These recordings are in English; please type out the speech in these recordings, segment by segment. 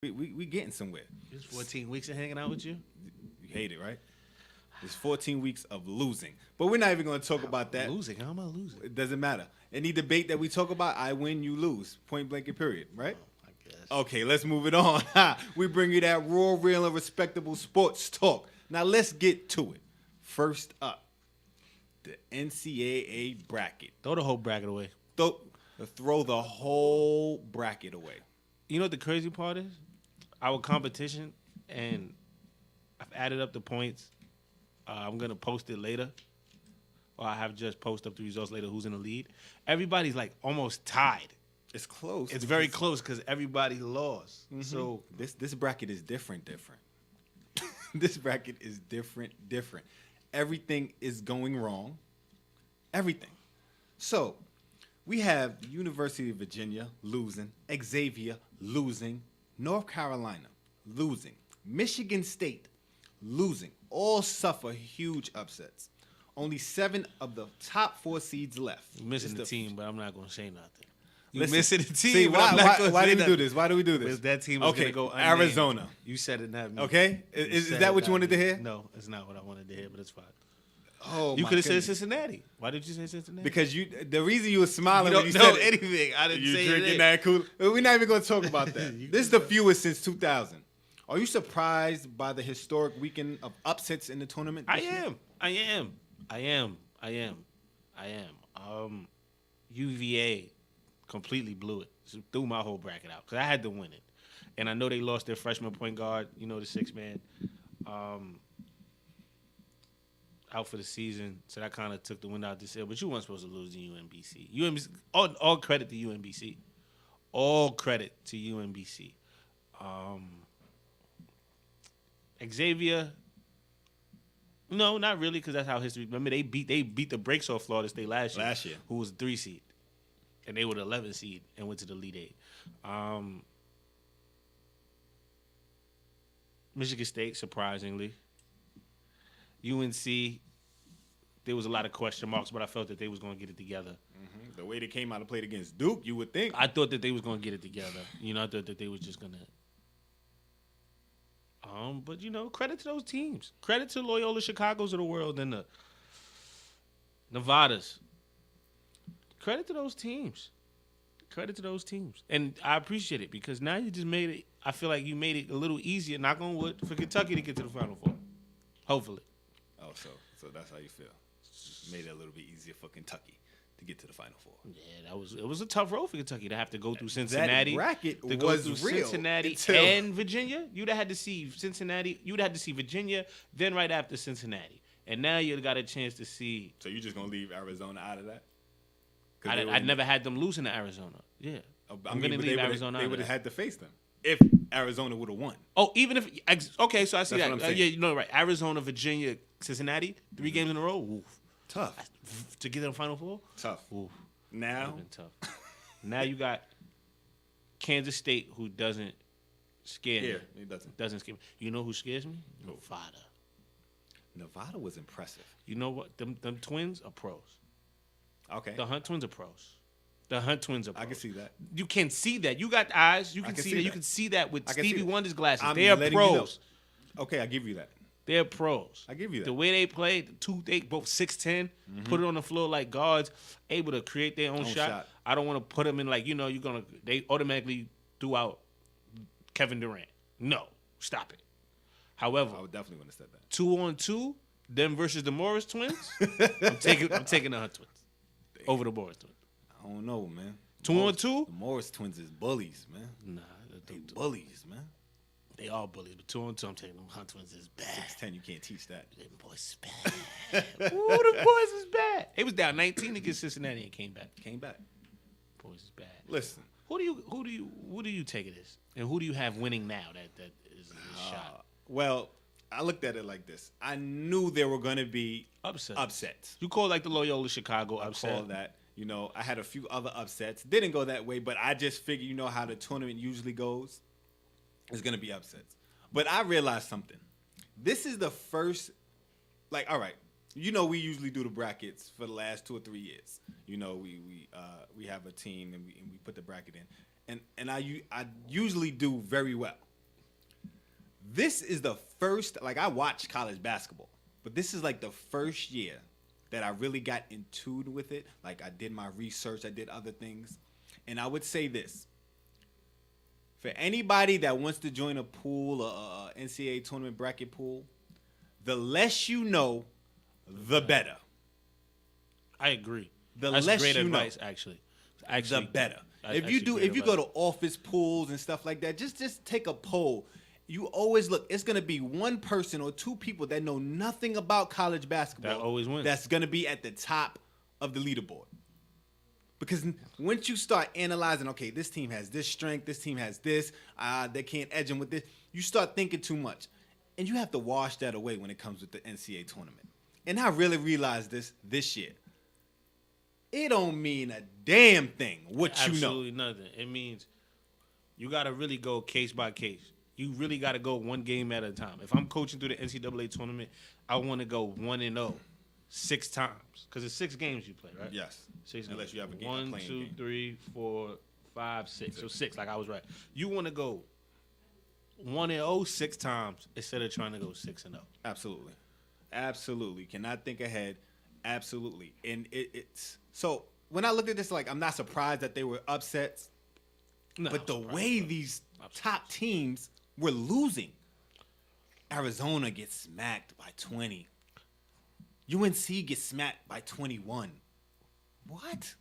We getting somewhere. It's 14 weeks of hanging out with you. You hate it, right? It's 14 weeks of losing. But we're not even going to talk about that. Losing? How am I losing? It doesn't matter. Any debate that we talk about, I win, you lose. Point blank and period, right? I guess. Okay, let's move it on. We bring you that raw, real, and respectable sports talk. Now let's get to it. First up, the NCAA bracket. Throw the whole bracket away. Throw the whole bracket away. You know what the crazy part is? Our competition, and I've added up the points. I'm going to post it later. Or I have just posted up the results later who's in the lead. Everybody's like almost tied. It's close. It's very close because everybody lost. Mm-hmm. So this bracket is different. This bracket is different. Everything is going wrong. Everything. So we have University of Virginia losing, Xavier losing, North Carolina losing, Michigan State losing. All suffer huge upsets. Only 7 of the top 4 seeds left. you're missing the team, but I'm not going to say nothing. You Listen, missing the team. See, but I'm not why gonna do say we do nothing. this? Why do we do this? Because that team is going to go unnamed. Arizona. You said it, not me. Okay? Is that what you wanted to hear? No, it's not what I wanted to hear, but it's fine. Oh, You my could have said goodness. Cincinnati. Why did you say Cincinnati? Because the reason you were smiling you when don't you know said it, anything. I didn't you say drinking anything. that cool. We're not even going to talk about that. This is the fewest since 2000. Are you surprised by the historic weekend of upsets in the tournament? I this year? am. UVA completely blew it. So threw my whole bracket out because I had to win it. And I know they lost their freshman point guard, the 6-man, out for the season. So that kind of took the wind out this year. But you weren't supposed to lose to UMBC. All credit to UMBC. All credit to UMBC. Xavier, no, not really, because that's how history. Remember, they beat the brakes off Florida State last year, who was a 3 seed, and they were the 11 seed and went to the Elite Eight. Michigan State, surprisingly. UNC, there was a lot of question marks, but I felt that they was going to get it together. Mm-hmm. The way they came out and played against Duke, you would think. I thought that they was going to get it together. I thought that they was just going to. But credit to those teams. Credit to Loyola Chicago's of the world and the Nevadas. Credit to those teams. And I appreciate it because now you just made it. I feel like you made it a little easier, knock on wood, for Kentucky to get to the Final Four. Hopefully. Oh, so that's how you feel. Made it a little bit easier for Kentucky to get to the Final Four. Yeah, it was a tough road for Kentucky to have to go through Cincinnati. That bracket to go was through real Cincinnati until... and Virginia. You'd have had to see Cincinnati. You'd have had to see Virginia, then right after Cincinnati. And now you got a chance to see. So you're just going to leave Arizona out of that? I never had them losing to Arizona. Yeah. I'm going to leave Arizona out. They would have had to face them if Arizona would have won. Oh, even if – okay, so I see That's what that. I'm saying. Right. Arizona, Virginia, Cincinnati, 3 games in a row. Oof. Tough. To get to the Final Four? Tough. Oof. Now? Been tough. Now you got Kansas State, who doesn't scare me. He doesn't. Doesn't scare me. You know who scares me? Who? Nevada was impressive. You know what? Them twins are pros. Okay. The Hunt twins are pros. I can see that. You can see that. You got eyes. You can see that. You can see that with Stevie Wonder's glasses. They are pros. Okay, I give you that. They're pros. I give you that. The way they play, they both 6'10", put it on the floor like guards, able to create their own shot. I don't want to put them in they automatically threw out Kevin Durant. No, stop it. However, I would definitely want to say that. 2-on-2, them versus the Morris twins. I'm taking the Hunt twins over the Morris twins. I don't know, man. 2-on-2? The Morris twins is bullies, man. Nah, they bullies, man. They are bullies, but 2-on-2, I'm taking them Hunt twins is bad. 6'10", you can't teach that. Them boys is bad. Ooh, them boys is bad. They was down 19 against Cincinnati and came back. Boys is bad. Listen. What do you take of this? And who do you have winning now that is shot? Well, I looked at it like this. I knew there were going to be upsets. You call like the Loyola Chicago upset. I call that. I had a few other upsets. Didn't go that way, but I just figured, how the tournament usually goes. It's going to be upsets. But I realized something. This is the first, all right, we usually do the brackets for the last 2 or 3 years. We have a team and we put the bracket in. And I usually do very well. This is the first, like I watch college basketball, but this is like the first year that I really got in tune with it. Like I did my research, I did other things. And I would say this. For anybody that wants to join a pool, a NCAA tournament bracket pool, the less you know, the better. I agree. That's less great you advice, know. Actually, the better. If If you go to office pools and stuff like that, just take a poll. You always look. It's gonna be one person or two people that know nothing about college basketball. That always wins. That's gonna be at the top of the leaderboard. Because once you start analyzing, okay, this team has this strength, this team has this, they can't edge them with this, you start thinking too much. And you have to wash that away when it comes with the NCAA tournament. And I really realized this year. It don't mean a damn thing what you know. Absolutely nothing. It means you got to really go case by case. You really got to go one game at a time. If I'm coaching through the NCAA tournament, I want to go 1-0 6 times. Because it's 6 games you play, right? Yes. 6 Unless games. you have a game. 1, 2, 3, 4, 5, 6. So 6, like I was right. You want to go 1-0 6 times instead of trying to go 6-0. Absolutely. Absolutely. Cannot think ahead. Absolutely. And it's so when I looked at this, like I'm not surprised that they were upsets. No, but the way these top teams were losing. Arizona gets smacked by 20. UNC gets smacked by 21. What?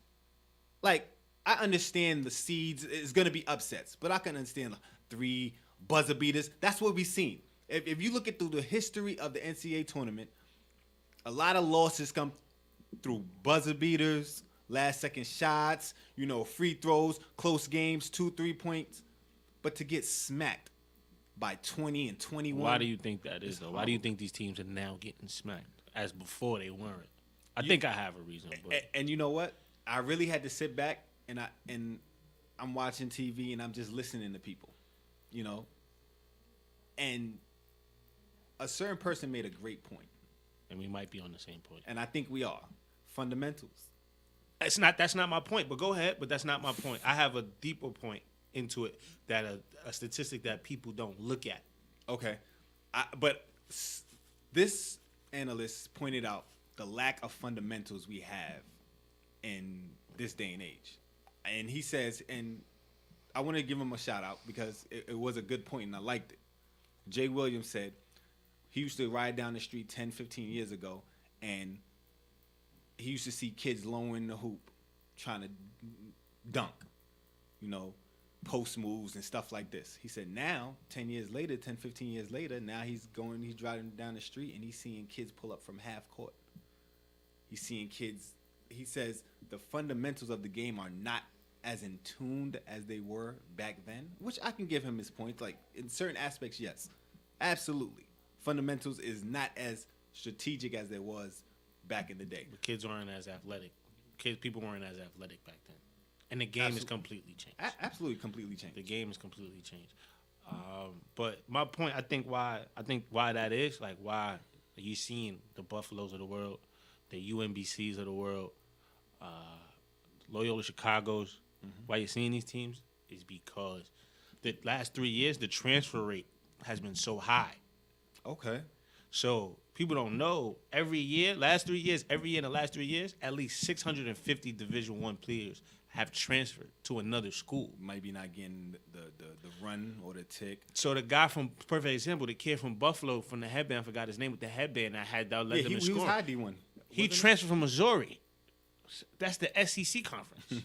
Like, I understand the seeds is going to be upsets, but I can understand 3 buzzer beaters. That's what we've seen. If you look at through the history of the NCAA tournament, a lot of losses come through buzzer beaters, last-second shots, free throws, close games, 2-3 points. But to get smacked by 20 and 21. Why do you think that is, though? Why do you think these teams are now getting smacked as before they weren't? I think I have a reason. But. And you know what? I really had to sit back and I'm watching TV and I'm just listening to people, And a certain person made a great point. And we might be on the same point. And I think we are. Fundamentals. That's not my point, but go ahead. But that's not my point. I have a deeper point into it that a statistic that people don't look at. Okay. But this analyst pointed out the lack of fundamentals we have in this day and age. And he says, and I want to give him a shout out because it was a good point and I liked it. Jay Williams said he used to ride down the street 10, 15 years ago and he used to see kids lowering the hoop trying to dunk, post moves and stuff like this. He said now, 10 years later, 10, 15 years later, now he's driving down the street and he's seeing kids pull up from half court. He's seeing kids, he says the fundamentals of the game are not as in tuned as they were back then, which I can give him his point. Like in certain aspects, yes, absolutely. Fundamentals is not as strategic as there was back in the day. The kids weren't as athletic. People weren't as athletic back then. And the game is completely changed. Absolutely completely changed. The game is completely changed. But my point, I think why that is, like why you seeing the Buffaloes of the world, the UMBCs of the world, Loyola Chicago's, why you're seeing these teams is because the last 3 years, the transfer rate has been so high. Okay. So people don't know every year in the last 3 years, at least 650 Division I players have transferred to another school. Might be not getting the run or the tick. So the guy from, perfect example, the kid from Buffalo from the headband, I forgot his name with the headband that had that led them in scoring. He was high D1. He transferred from Missouri. That's the SEC conference.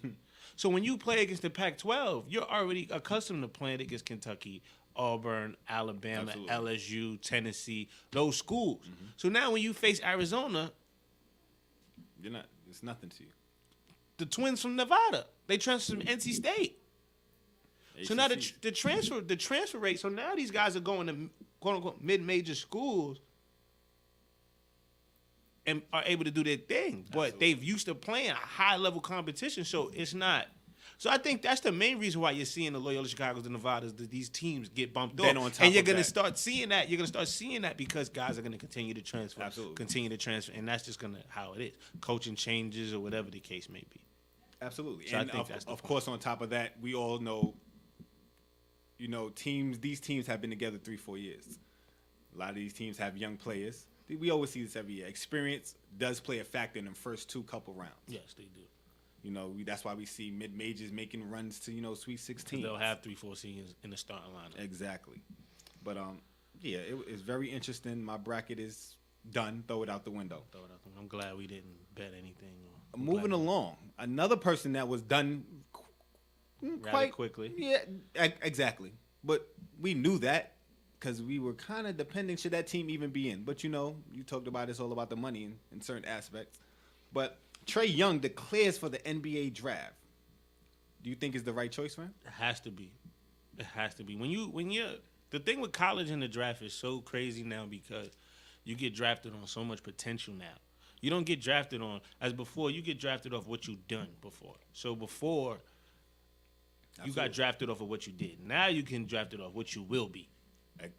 So when you play against the Pac-12, you're already accustomed to playing against Kentucky, Auburn, Alabama, Absolutely. LSU, Tennessee, those schools. So now when you face Arizona, it's nothing to you. the twins from Nevada, they transferred from NC State. ACC. So now the transfer rate. So now these guys are going to quote unquote mid-major schools and are able to do their thing, but Absolutely. they've used to playing a high-level competition, so it's not. So I think that's the main reason why you're seeing the Loyola Chicago's, the Nevadas, these teams get bumped Then off. on top And you're of going to that- start seeing that. You're going to start seeing that because guys are going to continue to transfer. Absolutely. Continue to transfer, and that's just going to how it is. Coaching changes or whatever the case may be. Absolutely. So I And think that's the of point. course, on top of that, we all know, these teams have been together 3-4 years. A lot of these teams have young players. We always see this every year. Experience does play a factor in the first couple rounds. Yes, they do. That's why we see mid-majors making runs to, Sweet 16. They'll have 3-4 seniors in the starting lineup. Exactly. But, it's very interesting. My bracket is done. Throw it out the window. I'm glad we didn't bet anything. Moving along. Another person that was done rather quickly. Yeah, exactly. But we knew that because we were kind of depending, should that team even be in? But, you talked about it's all about the money in certain aspects. But Trae Young declares for the NBA draft. Do you think it's the right choice for him? It has to be. It has to be. The thing with college and the draft is so crazy now because you get drafted on so much potential now. You don't get drafted on, as before, you get drafted off what you've done before. So before, you got drafted off of what you did. Now you can draft it off what you will be,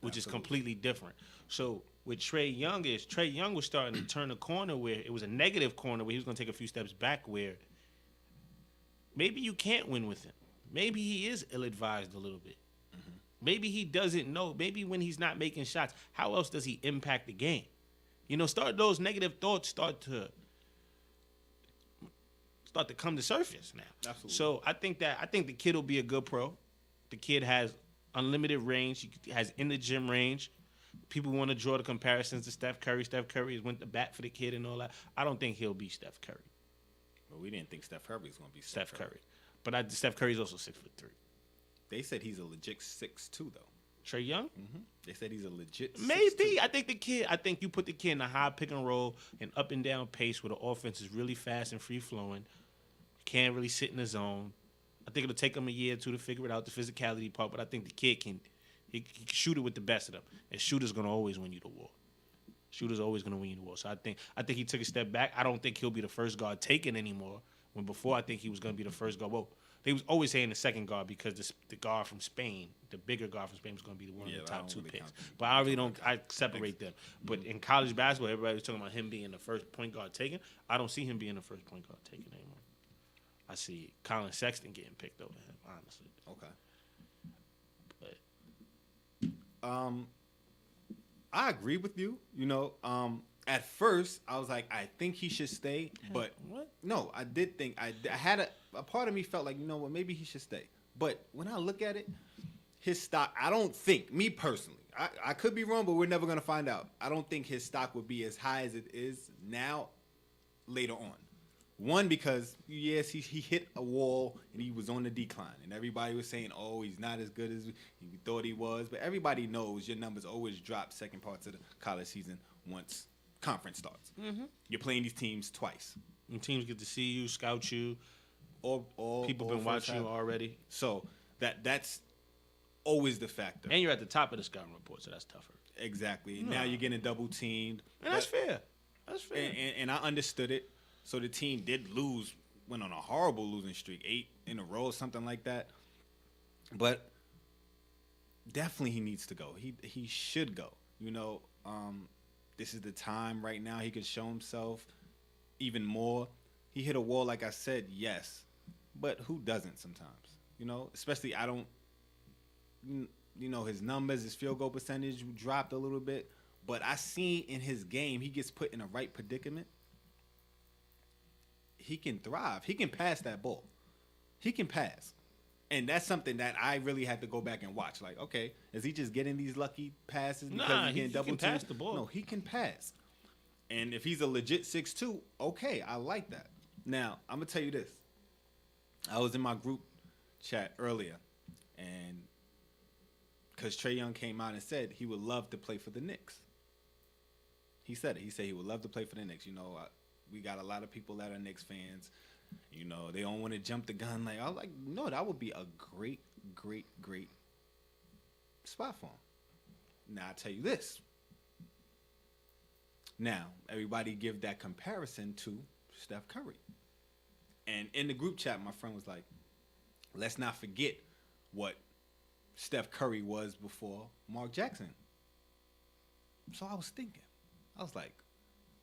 which is completely different. So with Trae Young was starting to turn a corner where it was a negative corner where he was going to take a few steps back where maybe you can't win with him. Maybe he is ill-advised a little bit. Mm-hmm. Maybe he doesn't know. Maybe when he's not making shots, how else does he impact the game? Start those negative thoughts start to come to surface now. Absolutely. So I think the kid will be a good pro. The kid has unlimited range. He has in the gym range. People want to draw the comparisons to Steph Curry. Steph Curry went to bat for the kid and all that. I don't think he'll be Steph Curry. Well, we didn't think Steph Curry was going to be Steph Curry. But Steph Curry's also 6'3". They said he's a legit 6'2", though. Trae Young? Mm-hmm. They said he's a legit 6'2". Maybe. I think you put the kid in a high pick and roll and up and down pace where the offense is really fast and free flowing. Can't really sit in the zone. I think it'll take him a year or two to figure it out, the physicality part, but I think the kid can shoot it with the best of them. And shooters going to always win you the war. Shooters always going to win you the war. So I think he took a step back. I don't think he'll be the first guard taken anymore. When before I think he was going to be the first guard. Well, they was always saying the second guard because the guard from Spain, the bigger guard from Spain was going to be one of the top two picks. But I separate them. But in college basketball, everybody was talking about him being the first point guard taken. I don't see him being the first point guard taken anymore. I see Colin Sexton getting picked over him, honestly. Okay. But I agree with you. At first I was like, I think he should stay, but what? No, I did think I had a part of me felt like, maybe he should stay. But when I look at it, his stock, I don't think, me personally, I could be wrong, but we're never gonna find out. I don't think his stock would be as high as it is now later on. One, because, yes, he hit a wall and he was on the decline. And everybody was saying, oh, he's not as good as he thought he was. But everybody knows your numbers always drop second parts of the college season once conference starts. Mm-hmm. You're playing these teams twice. And teams get to see you, scout you. All people been watching you already. So that's always the factor. And you're at the top of the scouting report, so that's tougher. Exactly. No. Now you're getting double teamed. And that's fair. That's fair. And I understood it. So the team did lose, went on a horrible losing streak, 8 in a row, something like that. But definitely he needs to go. He should go. This is the time right now he could show himself even more. He hit a wall, like I said, yes. But who doesn't sometimes? Especially I don't, his numbers, his field goal percentage dropped a little bit. But I see in his game, he gets put in a right predicament. He can thrive. He can pass that ball. He can pass. And that's something that I really had to go back and watch. Like, okay, is he just getting these lucky passes because he's getting double teamed? He can pass the ball. No, he can pass. And if he's a legit 6'2", okay, I like that. Now, I'm going to tell you this. I was in my group chat earlier, and because Trae Young came out and said he would love to play for the Knicks. He said it. He said he would love to play for the Knicks. We got a lot of people that are Knicks fans. They don't want to jump the gun. I was like, no, that would be a great, great, great spot for him. Now, I'll tell you this. Now, everybody give that comparison to Steph Curry. And in the group chat, my friend was like, let's not forget what Steph Curry was before Mark Jackson. So I was thinking. I was like,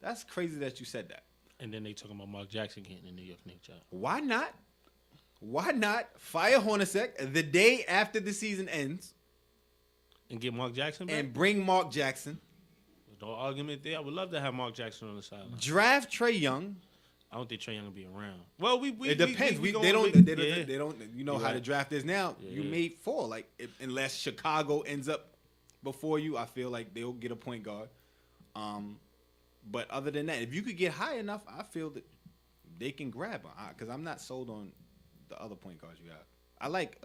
that's crazy that you said that. And then they talking about Mark Jackson getting in the New York Knicks job. Why not? Why not fire Hornacek the day after the season ends And get Mark Jackson back? and bring Mark Jackson? No argument there. I would love to have Mark Jackson on the sideline. Draft Trae Young. I don't think Trae Young will be around. Well, It depends. We They don't. You know You're how right. the draft is now. You made 4. Like unless Chicago ends up before you, I feel like they'll get a point guard. But other than that, if you could get high enough, I feel that they can grab him. Because I'm not sold on the other point guards you got. I like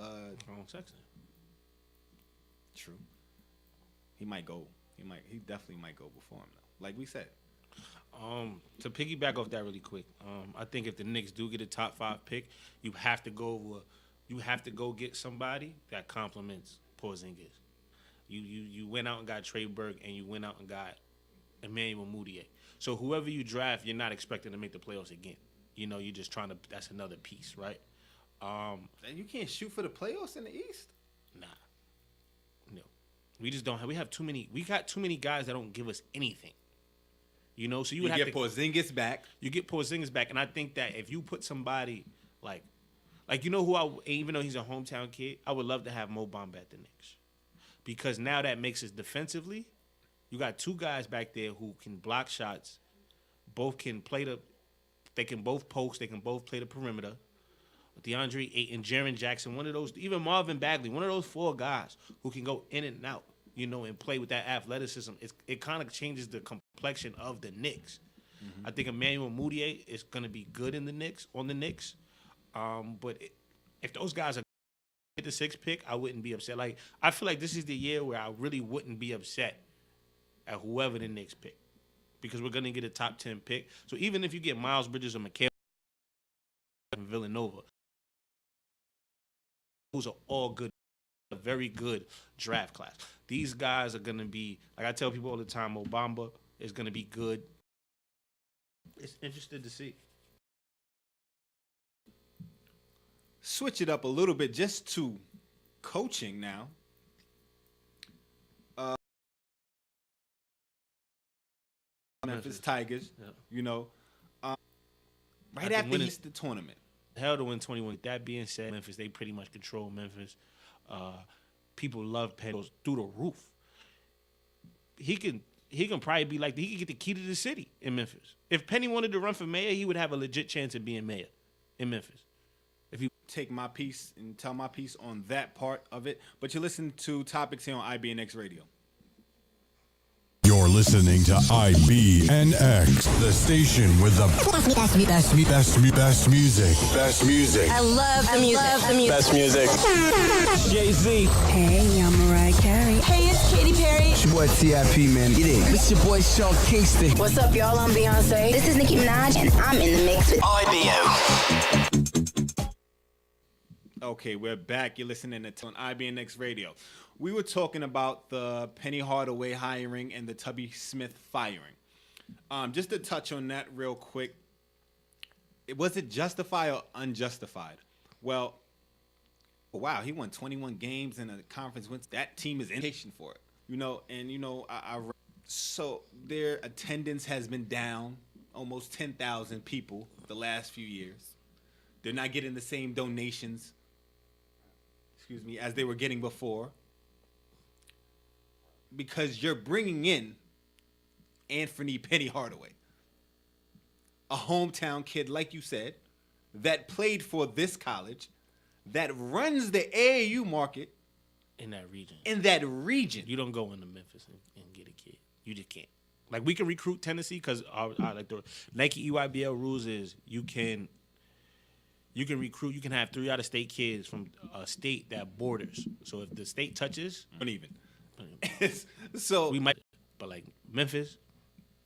Sexton. True. He might go. He definitely might go before him though. Like we said. To piggyback off that really quick, I think if the Knicks do get a top 5 pick, you have to go get somebody that complements Porzingis. You went out and got Trey Burke, and you went out and got Emmanuel Mudiay. So whoever you draft, you're not expecting to make the playoffs again. You know, you're just trying to. That's another piece, right? And you can't shoot for the playoffs in the East. Nah, no, we just don't have. We have too many. We got too many guys that don't give us anything. You know, so you would have get Porzingis back. You get Porzingis back, and I think that if you put somebody like you know who even though he's a hometown kid, I would love to have Mo Bamba at the Knicks, because now that makes us defensively. You got 2 guys back there who can block shots, both can play they can both post, they can both play the perimeter. DeAndre Ayton, Jaren Jackson, one of those, even Marvin Bagley, one of those 4 guys who can go in and out, you know, and play with that athleticism. It kind of changes the complexion of the Knicks. I think Emmanuel Mudiay is going to be good on the Knicks. But if those guys are get the 6th pick, I wouldn't be upset. Like, I feel like this is the year where I really wouldn't be upset at whoever the Knicks pick, because we're going to get a top 10 pick. So even if you get Miles Bridges or Mikhail from Villanova, those are all good, a very good draft class. These guys are going to be, like I tell people all the time, Obama is going to be good. It's interesting to see. Switch it up a little bit just to coaching now. Memphis Tigers, you know, right after the tournament. Hell to win 21. That being said, Memphis, they pretty much control Memphis. People love Penny through the roof. He can probably be like, he could get the key to the city in Memphis. If Penny wanted to run for mayor, he would have a legit chance of being mayor in Memphis. If you take my piece and tell my piece on that part of it, but you listen to Topics here on IBNX Radio. You're listening to IBNX, the station with the best music. Best music. I love the music. Best music. Jay-Z. Hey, I'm Mariah Carey. Hey, it's Katy Perry. It's your boy T.I.P., man. Get it. It's your boy Sean Kingston. What's up, y'all? I'm Beyonce. This is Nicki Minaj, and I'm in the mix with IBM. Okay, we're back. You're listening to on IBNX Radio. We were talking about the Penny Hardaway hiring and the Tubby Smith firing. Just to touch on that real quick, was it justified or unjustified? Well, wow, he won 21 games in a conference wins. That team is indication for it, you know. And you know, so their attendance has been down almost 10,000 people the last few years. They're not getting the same donations, as they were getting before. Because you're bringing in Anthony Penny Hardaway, a hometown kid, like you said, that played for this college, that runs the AAU market in that region. You don't go into Memphis and get a kid. You just can't. Like, we can recruit Tennessee because like the Nike EYBL rules is you can recruit. You can have 3 out-of-state kids from a state that borders. So if the state touches, uneven. So we might, but like Memphis,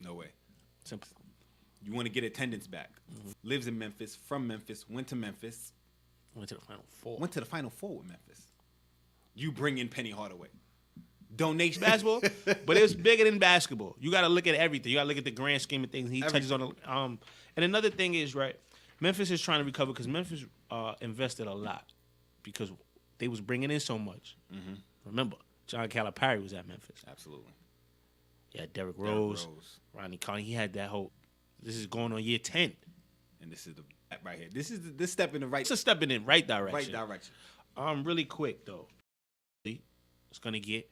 no way. Simple. You want to get attendance back. Lives in Memphis, from Memphis, went to Memphis. Went to the Final Four. Went to the Final Four with Memphis. You bring in Penny Hardaway. Donation. Basketball, but it's bigger than basketball. You got to look at everything. You got to look at the grand scheme of things. He touches on and another thing is, right, Memphis is trying to recover because Memphis invested a lot because they was bringing in so much. Mm-hmm. Remember, John Calipari was at Memphis. Absolutely. Yeah, Derrick Rose, Ronnie Conley. He had that whole. This is going on year 10. and this is the right here. This step in the right It's a step in the right direction. right direction. Really quick though. It's gonna get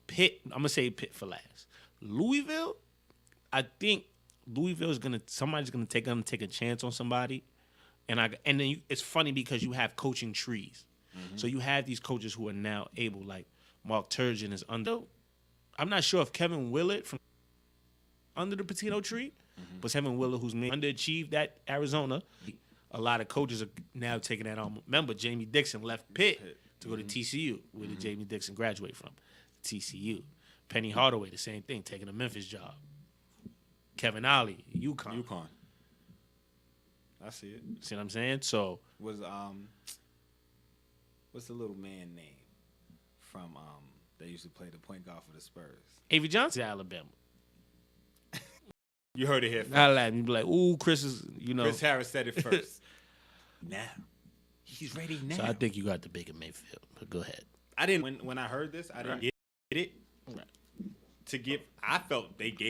Pitt. I'm gonna say Pitt for last. Louisville. I think Louisville is somebody's gonna take a chance on somebody, and then it's funny because you have coaching trees. So you have these coaches who are now able, like Mark Turgeon is under. I'm not sure if Kevin Willard from under the Pitino tree, but Kevin Willard, who's underachieved at Arizona. A lot of coaches are now taking that on. Remember, Jamie Dixon left Pitt to go to TCU, where did Jamie Dixon graduate from? TCU. Penny Hardaway, the same thing, taking a Memphis job. Kevin Ollie, UConn. I see it. See what I'm saying? So Was what's the little man name from they used to play the point guard for the Spurs? Avery Johnson, Alabama. You heard it here first. Not laughing. You be like, ooh, Chris is, Chris Harris said it first. Now. He's ready now. So I think you got the Baker Mayfield. But go ahead. I didn't when I heard this, I didn't get it. Right. I felt they gave